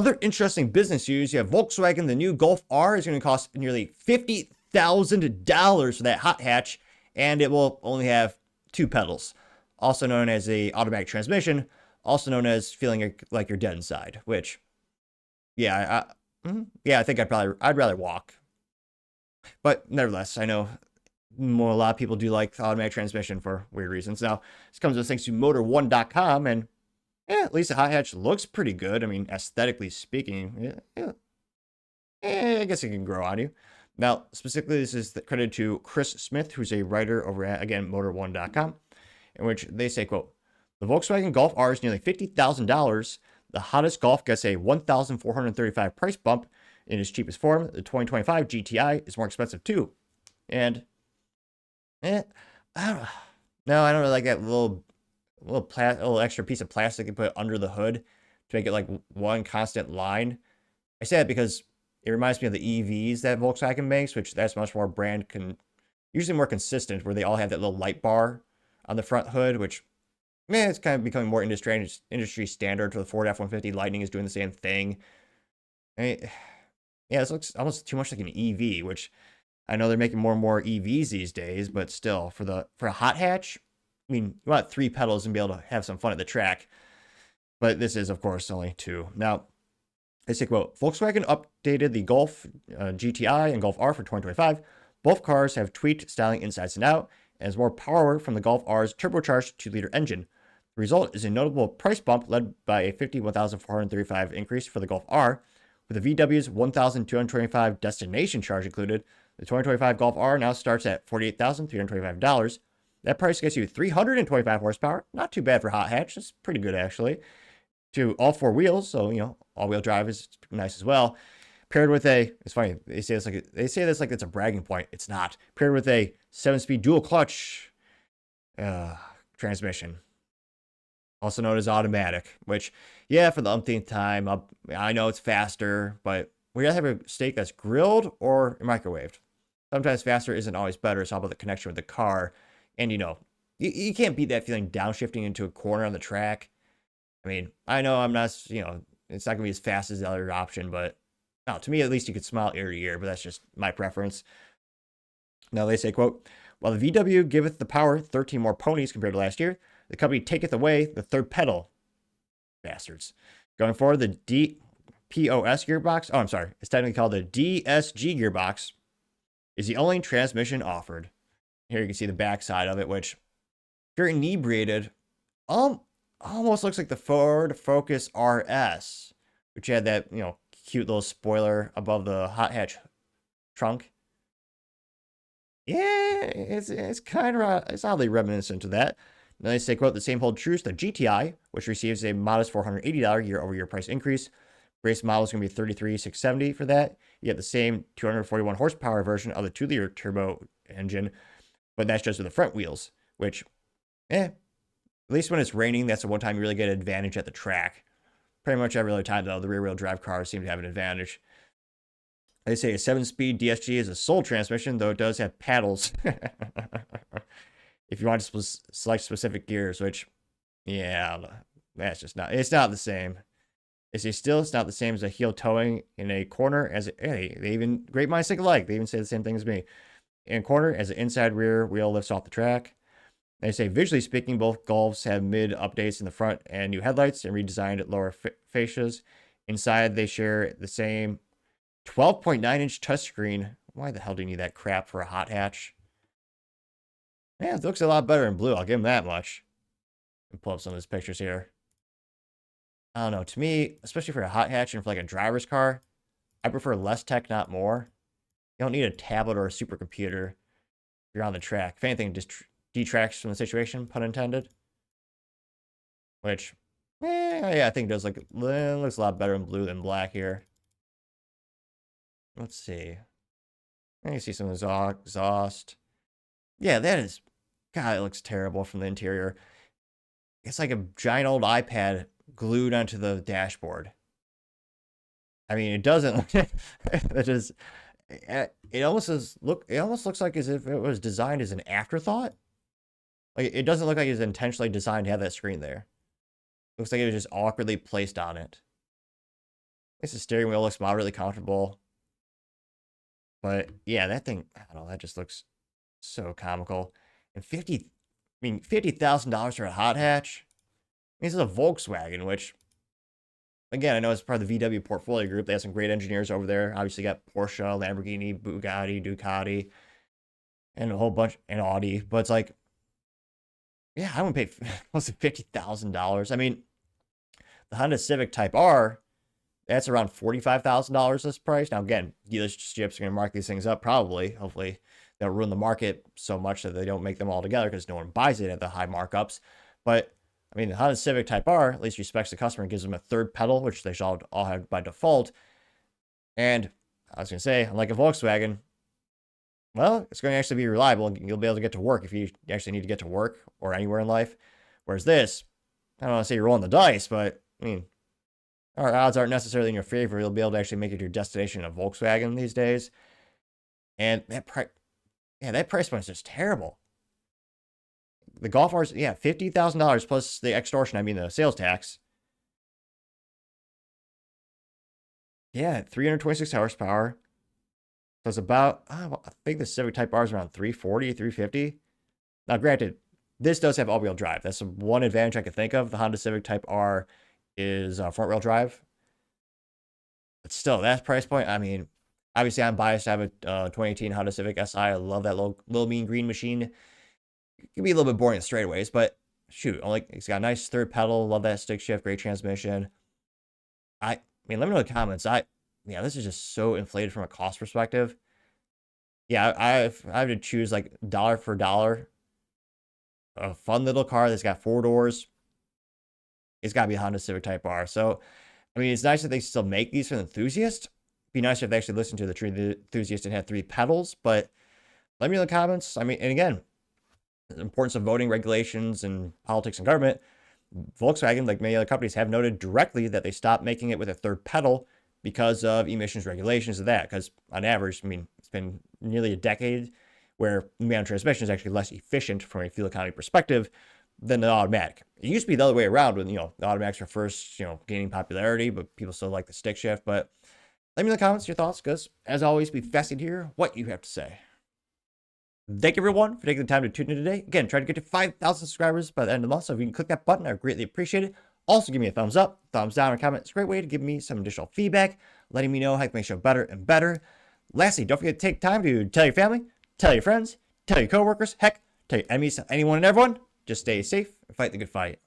other interesting business news, you have Volkswagen, the new Golf R is going to cost nearly $50,000 for that hot hatch, and it will only have 2 pedals, also known as a automatic transmission, also known as feeling like you're dead inside, which, yeah, I think I'd rather walk. But nevertheless, I know a lot of people do like automatic transmission for weird reasons. Now, this comes with thanks to Motor1.com, and at least the hot hatch looks pretty good. I mean, aesthetically speaking, I guess it can grow on you. Now, specifically, this is credited to Chris Smith, who's a writer over at, again, Motor1.com, in which they say, quote, the Volkswagen Golf R is nearly $50,000. The hottest Golf gets a $1,435 price bump in its cheapest form. The 2025 GTI is more expensive too. And, I don't know. No, I don't really like that little extra piece of plastic you put under the hood to make it like one constant line. I say that because it reminds me of the EVs that Volkswagen makes, which that's much more usually more consistent, where they all have that little light bar on the front hood, which, it's kind of becoming more industry standard. For the Ford F-150, Lightning is doing the same thing. I mean, this looks almost too much like an EV, which I know they're making more and more EVs these days, but still, for a hot hatch, I mean, you want 3 pedals and be able to have some fun at the track. But this is, of course, only 2. Now, they say, quote, Volkswagen updated the Golf GTI and Golf R for 2025. Both cars have tweaked styling insides and out, and has more power from the Golf R's turbocharged 2-liter engine. The result is a notable price bump led by a $51,435 increase for the Golf R. With the VW's $1,225 destination charge included, the 2025 Golf R now starts at $48,325. That price gets you 325 horsepower. Not too bad for hot hatch. That's pretty good, actually. To all 4 wheels, so, all-wheel drive is nice as well. Paired with it's funny, they say this like it's a bragging point. It's not. Paired with a 7-speed dual clutch transmission, also known as automatic, which, for the umpteenth time, I know it's faster, but we gotta have a steak that's grilled or microwaved. Sometimes faster isn't always better. It's all about the connection with the car. And, you can't beat that feeling downshifting into a corner on the track. I mean, I know I'm not, it's not going to be as fast as the other option, but to me, at least you could smile ear to ear, but that's just my preference. Now they say, quote, while the VW giveth the power 13 more ponies compared to last year, the company taketh away the 3rd pedal. Bastards. Going forward, the DPOS gearbox, it's technically called the DSG gearbox, is the only transmission offered. Here you can see the back side of it, which, if you're inebriated, almost looks like the Ford Focus RS, which had that, cute little spoiler above the hot hatch trunk. Yeah, it's kind of, it's oddly reminiscent of that. Now they say, quote, the same holds true to the GTI, which receives a modest $480 year-over-year price increase. Base model is going to be $33,670 for that. You get the same 241 horsepower version of the 2-liter turbo engine, but that's just with the front wheels, which, at least when it's raining, that's the one time you really get an advantage at the track. Pretty much every other time, though, the rear-wheel drive cars seem to have an advantage. They say a 7-speed DSG is a sole transmission, though it does have paddles if you want to select specific gears, which, that's just not, it's not the same. It's not the same as a heel towing in a corner they even, great minds think alike. They even say the same thing as me. In a corner, as the inside rear wheel lifts off the track. They say, visually speaking, both Golfs have mid updates in the front and new headlights and redesigned lower fascias. Inside, they share the same 12.9-inch touchscreen. Why the hell do you need that crap for a hot hatch? It looks a lot better in blue. I'll give them that much. And pull up some of these pictures here. I don't know. To me, especially for a hot hatch and for like a driver's car, I prefer less tech, not more. You don't need a tablet or a supercomputer if you're on the track. If anything, just detracts from the situation, pun intended. Which, I think it does looks a lot better in blue than black here. Let's see. I can see some exhaust. Yeah, that is, God, it looks terrible from the interior. It's like a giant old iPad glued onto the dashboard. I mean, it doesn't. It is. It almost looks like as if it was designed as an afterthought. Like, it doesn't look like it's intentionally designed to have that screen there. Looks like it was just awkwardly placed on it. least the steering wheel looks moderately comfortable. But yeah, that thing, I don't know, that just looks so comical. And $50,000 for a hot hatch. I mean, this is a Volkswagen, which, again, I know it's part of the VW portfolio group. They have some great engineers over there. Obviously, got Porsche, Lamborghini, Bugatti, Ducati, and a whole bunch, and Audi. But it's like, yeah, I wouldn't pay close to $50,000. I mean, the Honda Civic Type R, that's around $45,000 this price. Now, again, dealerships are going to mark these things up probably. Hopefully, they'll ruin the market so much that they don't make them all together because no one buys it at the high markups. But I mean, the Honda Civic Type R at least respects the customer and gives them a third pedal, which they should all have by default. And I was going to say, unlike a Volkswagen, well, it's going to actually be reliable. You'll be able to get to work if you actually need to get to work or anywhere in life. Whereas this, I don't want to say you're rolling the dice, but I mean, our odds aren't necessarily in your favor. You'll be able to actually make it to your destination in a Volkswagen these days. And that price point is just terrible. The Golf R's, yeah, $50,000 plus the extortion, I mean the sales tax. Yeah, 326 horsepower. So it's about, I think the Civic Type R is around 340, 350. Now, granted, this does have all-wheel drive. That's the one advantage I could think of. The Honda Civic Type R is front-wheel drive. But still, that price point, I mean, obviously I'm biased. I have a 2018 Honda Civic Si. I love that little mean green machine. It can be a little bit boring in straightaways, but shoot, it's got a nice third pedal. Love that stick shift, great transmission. I mean, let me know in the comments. Yeah, this is just so inflated from a cost perspective. Yeah, I have to choose like dollar for dollar. A fun little car that's got 4 doors. It's got to be a Honda Civic Type R. So, I mean, it's nice that they still make these for the enthusiast. It'd be nicer if they actually listened to the true enthusiast and had 3 pedals. But let me know in the comments. I mean, and again, the importance of voting regulations and politics and government. Volkswagen, like many other companies, have noted directly that they stopped making it with a third pedal because of emissions regulations of that. Because on average, I mean, it's been nearly a decade where manual transmission is actually less efficient from a fuel economy perspective than the automatic. It used to be the other way around when, the automatics were first, gaining popularity, but people still like the stick shift. But let me know in the comments your thoughts, because as always, be fascinated to hear what you have to say. Thank you, everyone, for taking the time to tune in today. Again, try to get to 5,000 subscribers by the end of the month, so if you can click that button, I would greatly appreciate it. Also, give me a thumbs up, thumbs down, or comment. It's a great way to give me some additional feedback, letting me know how I can make the show better and better. Lastly, don't forget to take time to tell your family, tell your friends, tell your coworkers, heck, tell your enemies, anyone and everyone. Just stay safe and fight the good fight.